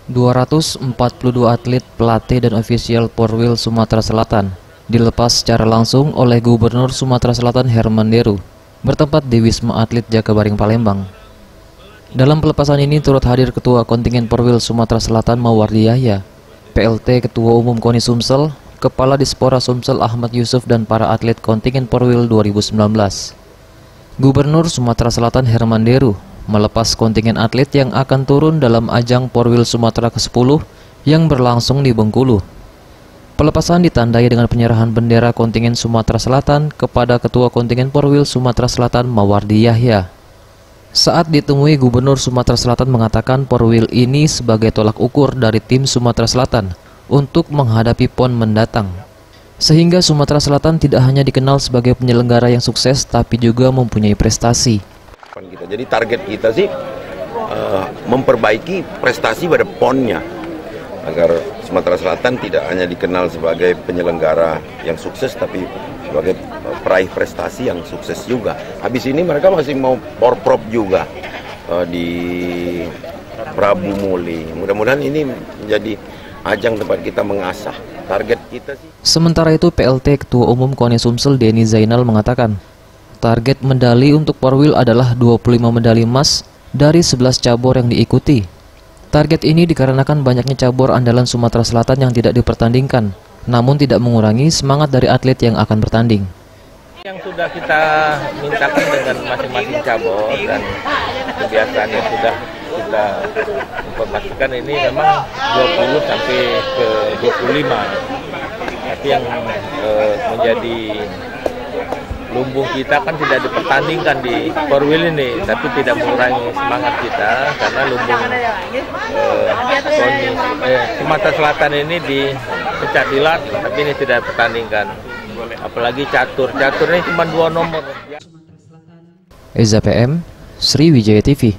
242 atlet, pelatih dan ofisial Porwil Sumatera Selatan dilepas secara langsung oleh Gubernur Sumatera Selatan Herman Deru bertempat di Wisma Atlet Jakabaring Palembang. Dalam pelepasan ini turut hadir Ketua Kontingen Porwil Sumatera Selatan Mawardi Yahya, PLT Ketua Umum KONI Sumsel, Kepala Dispora Sumsel Ahmad Yusuf dan para atlet kontingen Porwil 2019. Gubernur Sumatera Selatan Herman Deru melepas kontingen atlet yang akan turun dalam ajang Porwil Sumatera ke-10 yang berlangsung di Bengkulu. Pelepasan ditandai dengan penyerahan bendera kontingen Sumatera Selatan kepada Ketua Kontingen Porwil Sumatera Selatan Mawardi Yahya. Saat ditemui, Gubernur Sumatera Selatan mengatakan Porwil ini sebagai tolak ukur dari tim Sumatera Selatan untuk menghadapi PON mendatang. Sehingga Sumatera Selatan tidak hanya dikenal sebagai penyelenggara yang sukses, tapi juga mempunyai prestasi. Jadi target kita sih memperbaiki prestasi pada PON-nya, agar Sumatera Selatan tidak hanya dikenal sebagai penyelenggara yang sukses, tapi sebagai peraih prestasi yang sukses juga. Habis ini mereka masih mau porprov juga di Prabu Muli. Mudah-mudahan ini menjadi ajang tempat kita mengasah target kita sih. Sementara itu PLT Ketua Umum KONI Sumsel Denny Zainal mengatakan, target medali untuk Porwil adalah 25 medali emas dari 11 cabur yang diikuti. Target ini dikarenakan banyaknya cabur andalan Sumatera Selatan yang tidak dipertandingkan, namun tidak mengurangi semangat dari atlet yang akan bertanding. Yang sudah kita mintakan dengan masing-masing cabur dan kebiasaannya sudah kita informasikan ini memang 20 sampai ke 25. Tapi yang menjadi lumbung kita kan tidak dipertandingkan di Porwil ini, tapi tidak mengurangi semangat kita karena lumbung Sumatera Selatan ini di pencaksilat, tapi ini tidak dipertandingkan. Apalagi catur ini cuma 2 nomor. Eza PM, Sriwijaya TV.